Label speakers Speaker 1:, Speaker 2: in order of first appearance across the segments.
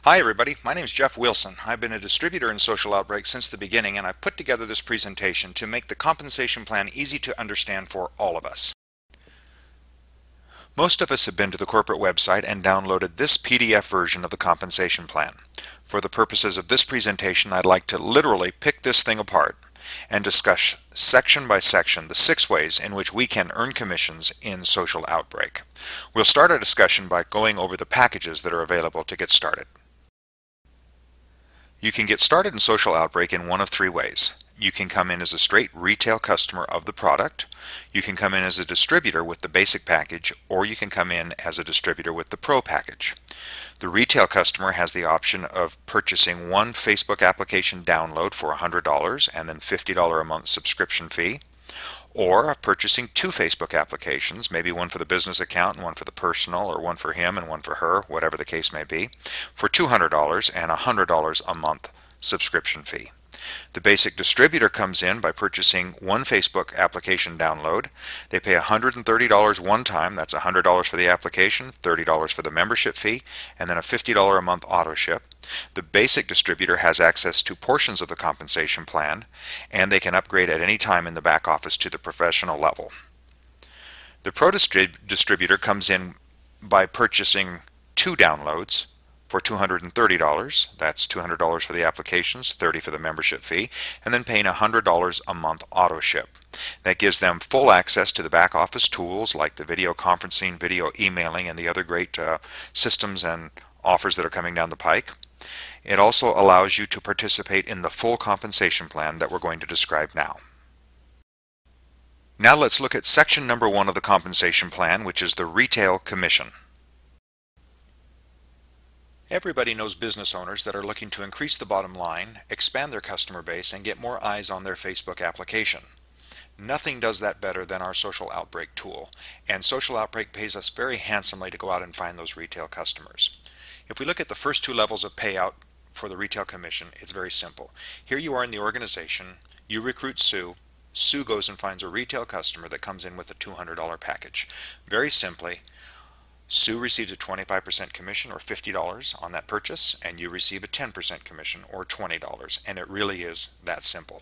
Speaker 1: Hi everybody, my name is Jeff Wilson. I've been a distributor in Social Outbreak since the beginning, and I've put together this presentation to make the compensation plan easy to understand for all of us. Most of us have been to the corporate website and downloaded this PDF version of the compensation plan. For the purposes of this presentation, I'd like to literally pick this thing apart and discuss section by section the 6 ways in which we can earn commissions in Social Outbreak. We'll start our discussion by going over the packages that are available to get started. You can get started in Social Outbreak in one of 3 ways. You can come in as a straight retail customer of the product, you can come in as a distributor with the basic package, or you can come in as a distributor with the pro package. The retail customer has the option of purchasing one Facebook application download for $100 and then $50 a month subscription fee, or purchasing 2 Facebook applications, maybe one for the business account and one for the personal, or one for him and one for her, whatever the case may be, for $200 and $100 a month subscription fee. The basic distributor comes in by purchasing one Facebook application download. They pay $130 one time, that's $100 for the application, $30 for the membership fee, and then a $50 a month auto ship. The basic distributor has access to portions of the compensation plan, and they can upgrade at any time in the back office to the professional level. The pro distributor comes in by purchasing 2 downloads for $230. That's $200 for the applications, $30 for the membership fee, and then paying $100 a month auto ship. That gives them full access to the back office tools like the video conferencing, video emailing, and the other great systems and offers that are coming down the pike. It also allows you to participate in the full compensation plan that we're going to describe now. Now let's look at section number 1 of the compensation plan, which is the retail commission. Everybody knows business owners that are looking to increase the bottom line, expand their customer base, and get more eyes on their Facebook application. Nothing does that better than our Social Outbreak tool, and Social Outbreak pays us very handsomely to go out and find those retail customers. If we look at the first 2 levels of payout for the retail commission, it's very simple. Here you are in the organization, you recruit Sue, Sue goes and finds a retail customer that comes in with a $200 package. Very simply, Sue receives a 25% commission or $50 on that purchase, and you receive a 10% commission or $20, and it really is that simple.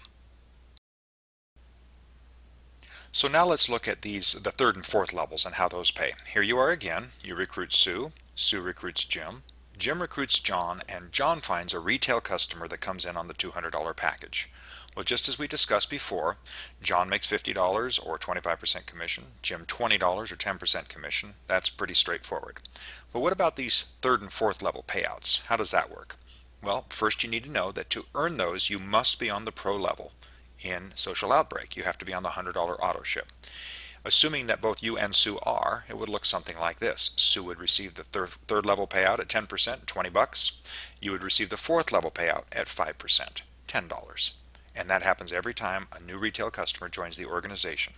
Speaker 1: So now let's look at the 3rd and 4th levels and how those pay. Here you are again, you recruit Sue, Sue recruits Jim, Jim recruits John, and John finds a retail customer that comes in on the $200 package. Well, just as we discussed before, John makes $50 or 25% commission, Jim $20 or 10% commission. That's pretty straightforward. But what about these 3rd and 4th level payouts? How does that work? Well, first you need to know that to earn those, you must be on the pro level in Social Outbreak. You have to be on the $100 auto ship. Assuming that both you and Sue are, it would look something like this. Sue would receive the 3rd level payout at 10%, 20 bucks. You would receive the 4th level payout at 5%, $10. And that happens every time a new retail customer joins the organization.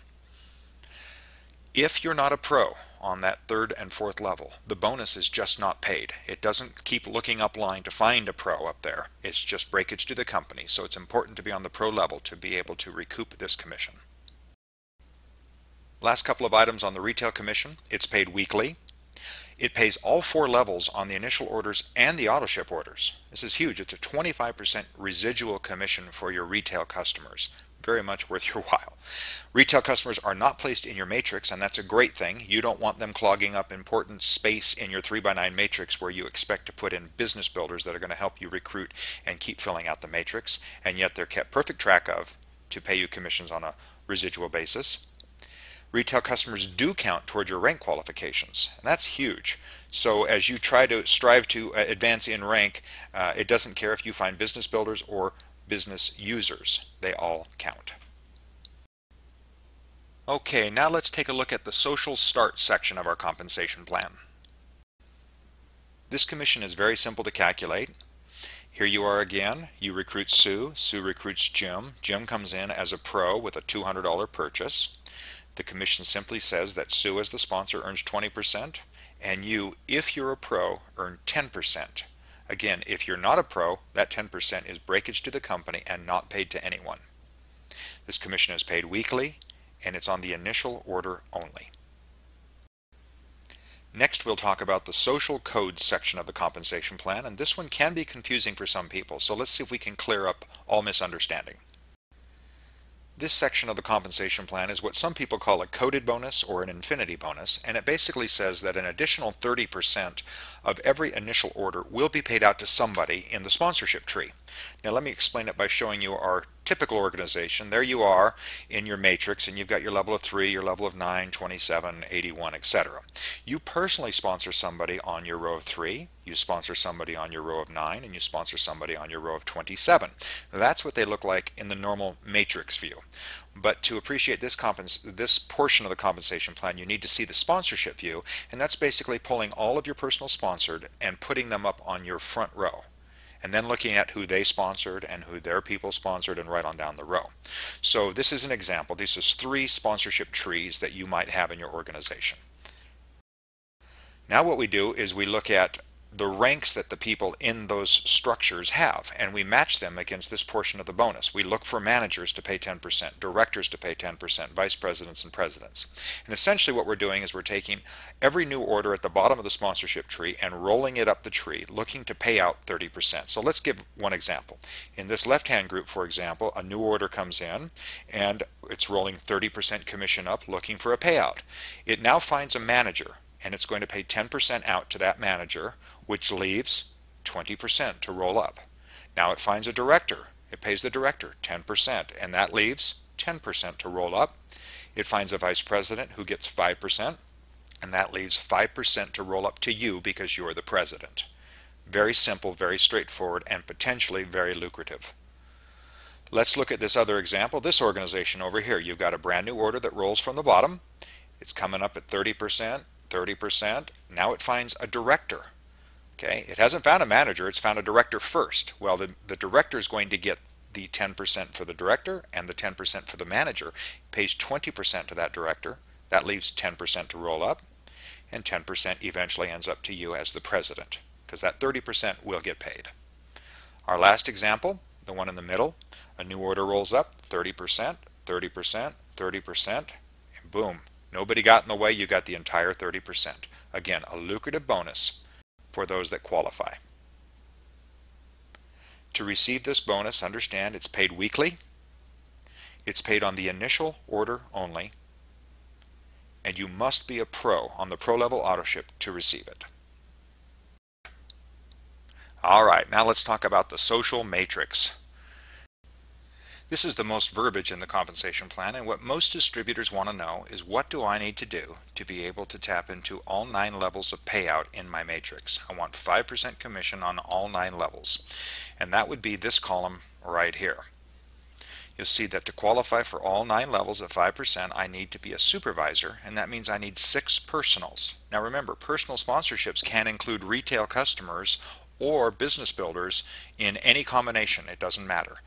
Speaker 1: If you're not a pro on that 3rd and 4th level, the bonus is just not paid. It doesn't keep looking up line to find a pro up there. It's just breakage to the company. So it's important to be on the pro level to be able to recoup this commission. Last couple of items on the retail commission. It's paid weekly. It pays all 4 levels on the initial orders and the auto ship orders. This is huge. It's a 25% residual commission for your retail customers. Very much worth your while. Retail customers are not placed in your matrix, and that's a great thing. You don't want them clogging up important space in your 3x9 matrix where you expect to put in business builders that are going to help you recruit and keep filling out the matrix, and yet they're kept perfect track of to pay you commissions on a residual basis. Retail customers do count toward your rank qualifications, and that's huge. So as you try to strive to advance in rank, it doesn't care if you find business builders or business users. They all count. Okay, now let's take a look at the social start section of our compensation plan. This commission is very simple to calculate. Here you are again, you recruit Sue, Sue recruits Jim, Jim comes in as a pro with a $200 purchase. The commission simply says that Sue as the sponsor earns 20%, and you, if you're a pro, earn 10%. Again, if you're not a pro, that 10% is breakage to the company and not paid to anyone. This commission is paid weekly, and it's on the initial order only. Next, we'll talk about the social code section of the compensation plan, and this one can be confusing for some people, so let's see if we can clear up all misunderstanding. This section of the compensation plan is what some people call a coded bonus or an infinity bonus, and it basically says that an additional 30% of every initial order will be paid out to somebody in the sponsorship tree. Now let me explain it by showing you our typical organization. There you are in your matrix, and you've got your level of 3, your level of 9, 27, 81, etc. You personally sponsor somebody on your row of 3, you sponsor somebody on your row of 9, and you sponsor somebody on your row of 27. That's what they look like in the normal matrix view. But to appreciate this portion of the compensation plan, you need to see the sponsorship view, and that's basically pulling all of your personal sponsored and putting them up on your front row, and then looking at who they sponsored and who their people sponsored, and right on down the row. So this is an example. These are 3 sponsorship trees that you might have in your organization. Now what we do is we look at the ranks that the people in those structures have, and we match them against this portion of the bonus. We look for managers to pay 10%, directors to pay 10%, vice presidents and presidents. And essentially what we're doing is we're taking every new order at the bottom of the sponsorship tree and rolling it up the tree, looking to pay out 30%. So let's give one example. In this left-hand group, for example, a new order comes in and it's rolling 30% commission up, looking for a payout. It now finds a manager, and it's going to pay 10% out to that manager, which leaves 20% to roll up. Now it finds a director. It pays the director 10%, and that leaves 10% to roll up. It finds a vice president who gets 5%, and that leaves 5% to roll up to you because you're the president. Very simple, very straightforward, and potentially very lucrative. Let's look at this other example. This organization over here, you've got a brand new order that rolls from the bottom. It's coming up at 30%, 30%. Now it finds a director. Okay, it hasn't found a manager, it's found a director first. Well, the director is going to get the 10% for the director and the 10% for the manager. It pays 20% to that director. That leaves 10% to roll up, and 10% eventually ends up to you as the president, because that 30% will get paid. Our last example, the one in the middle, a new order rolls up, 30%, 30%, 30%, and boom, nobody got in the way, you got the entire 30%. Again, a lucrative bonus for those that qualify. To receive this bonus, understand it's paid weekly, it's paid on the initial order only, and you must be a pro on the pro level autoship to receive it. Alright, now let's talk about the social matrix. This is the most verbiage in the compensation plan, and what most distributors want to know is, what do I need to do to be able to tap into all 9 levels of payout in my matrix? I want 5% commission on all 9 levels, and that would be this column right here. You'll see that to qualify for all 9 levels at 5%, I need to be a supervisor, and that means I need 6 personals. Now remember, personal sponsorships can include retail customers or business builders in any combination. It doesn't matter.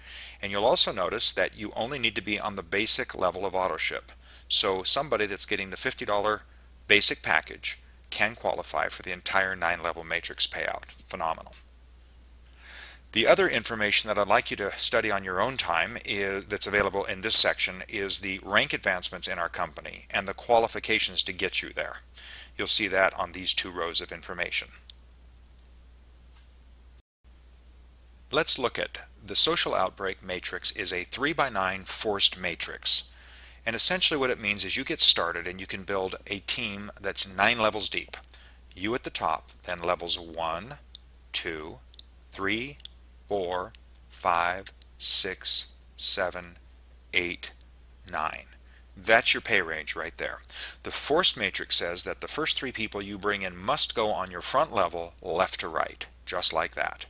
Speaker 1: And you'll also notice that you only need to be on the basic level of autoship. So somebody that's getting the $50 basic package can qualify for the entire 9-level matrix payout. Phenomenal. The other information that I'd like you to study on your own time that's available in this section is the rank advancements in our company and the qualifications to get you there. You'll see that on these 2 rows of information. Let's look at the social outbreak matrix. Is a 3x9 forced matrix, and essentially what it means is you get started and you can build a team that's 9 levels deep. You at the top, then levels 1, 2, 3, 4, 5, 6, 7, 8, 9. That's your pay range right there. The forced matrix says that the first 3 people you bring in must go on your front level left to right, just like that.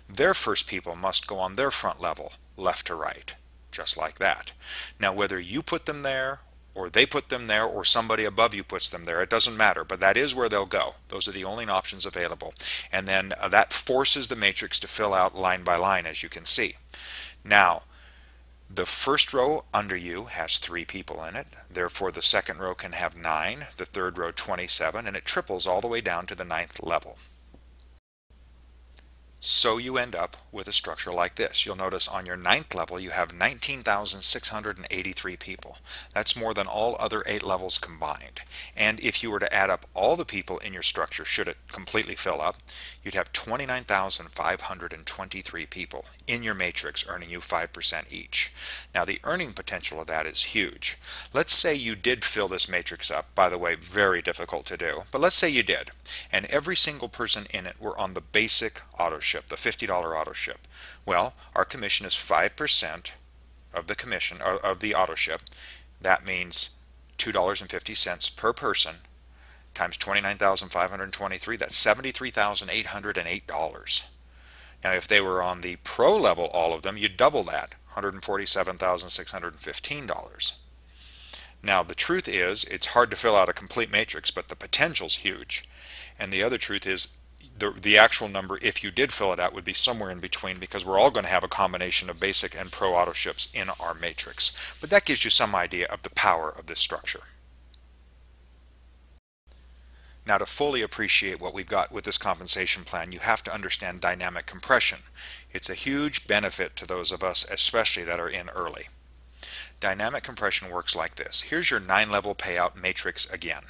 Speaker 1: Their first people must go on their front level, left to right, just like that. Now whether you put them there, or they put them there, or somebody above you puts them there, it doesn't matter, but that is where they'll go. Those are the only options available. And then that forces the matrix to fill out line by line, as you can see. Now, the first row under you has 3 people in it, therefore the second row can have 9, the third row 27, and it triples all the way down to the 9th level. So you end up with a structure like this. You'll notice on your ninth level you have 19,683 people. That's more than all other 8 levels combined. And if you were to add up all the people in your structure, should it completely fill up, you'd have 29,523 people in your matrix earning you 5% each. Now the earning potential of that is huge. Let's say you did fill this matrix up, by the way, very difficult to do, but let's say you did, and every single person in it were on the basic auto ship, the $50 auto ship. Well, our commission is 5% of the commission of the auto ship. That means $2.50 per person times 29,523. That's $73,808. Now, if they were on the pro level, all of them, you'd double that, $147,615. Now, the truth is, it's hard to fill out a complete matrix, but the potential's huge. And the other truth is, the actual number, if you did fill it out, would be somewhere in between, because we're all going to have a combination of basic and pro auto ships in our matrix. But that gives you some idea of the power of this structure. Now, to fully appreciate what we've got with this compensation plan, you have to understand dynamic compression. It's a huge benefit to those of us, especially that are in early. Dynamic compression works like this. Here's your 9-level payout matrix again.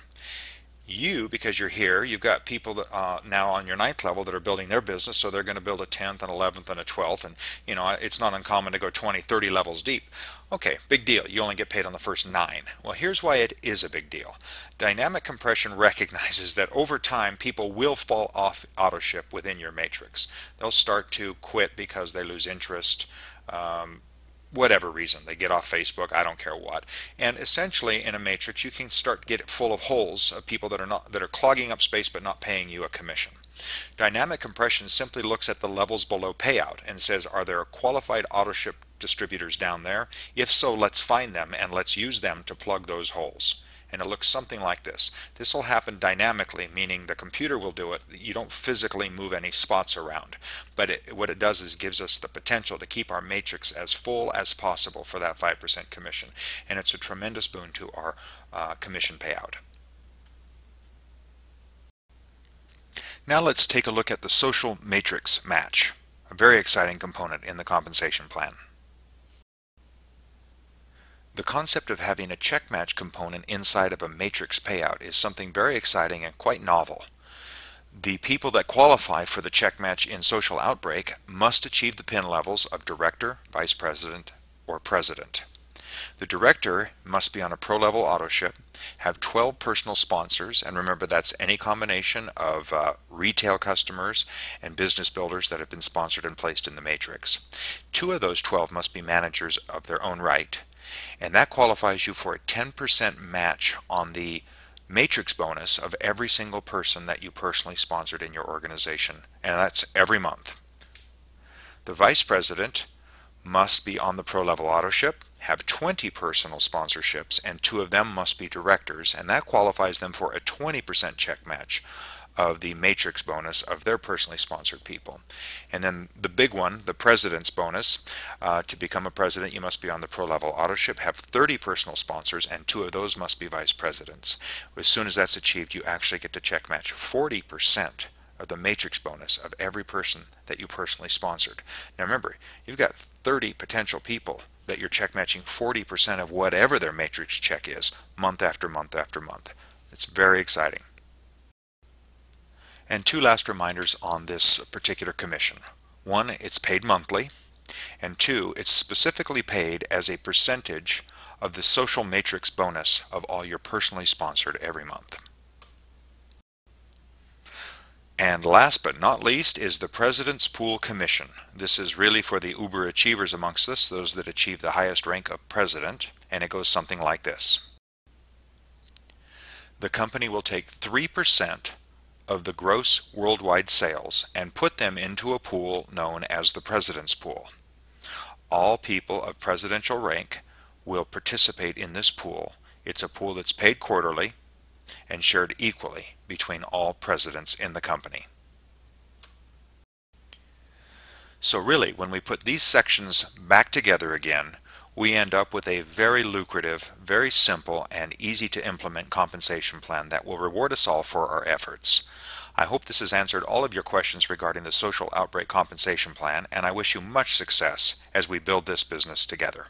Speaker 1: You, because you're here, you've got people that, now on your 9th level that are building their business, so they're going to build a 10th, an 11th, and a 12th, and you know, it's not uncommon to go 20, 30 levels deep. Okay, big deal. You only get paid on the first 9. Well, here's why it is a big deal. Dynamic compression recognizes that over time, people will fall off auto ship within your matrix. They'll start to quit because they lose interest, whatever reason. They get off Facebook, I don't care what. And essentially in a matrix you can start to get it full of holes of people that are clogging up space but not paying you a commission. Dynamic compression simply looks at the levels below payout and says, are there qualified auto ship distributors down there? If so, let's find them and let's use them to plug those holes. And it looks something like this. This will happen dynamically, meaning the computer will do it. You don't physically move any spots around. But what it does is gives us the potential to keep our matrix as full as possible for that 5% commission. And it's a tremendous boon to our commission payout. Now let's take a look at the social matrix match, a very exciting component in the compensation plan. The concept of having a check match component inside of a matrix payout is something very exciting and quite novel. The people that qualify for the check match in Social Outbreak must achieve the PIN levels of director, vice president, or president. The director must be on a pro level auto ship, have 12 personal sponsors, and remember that's any combination of retail customers and business builders that have been sponsored and placed in the matrix. 2 of those 12 must be managers of their own right. And that qualifies you for a 10% match on the matrix bonus of every single person that you personally sponsored in your organization, and that's every month. The vice president must be on the pro level auto ship, have 20 personal sponsorships, and 2 of them must be directors, and that qualifies them for a 20% check match of the matrix bonus of their personally sponsored people. And then the big one, the president's bonus, to become a president you must be on the pro level auto ship, have 30 personal sponsors, and 2 of those must be vice presidents. As soon as that's achieved, you actually get to check match 40% of the matrix bonus of every person that you personally sponsored. Now remember, you've got 30 potential people that you're check matching 40% of whatever their matrix check is, month after month after month. It's very exciting. And 2 last reminders on this particular commission. 1, it's paid monthly, and 2, it's specifically paid as a percentage of the social matrix bonus of all your personally sponsored every month. And last but not least is the President's Pool Commission. This is really for the uber achievers amongst us, those that achieve the highest rank of president, and it goes something like this. The company will take 3% of the gross worldwide sales and put them into a pool known as the President's Pool. All people of presidential rank will participate in this pool. It's a pool that's paid quarterly and shared equally between all presidents in the company. So really, when we put these sections back together again, we end up with a very lucrative, very simple, and easy to implement compensation plan that will reward us all for our efforts. I hope this has answered all of your questions regarding the Social Outbreak Compensation Plan, and I wish you much success as we build this business together.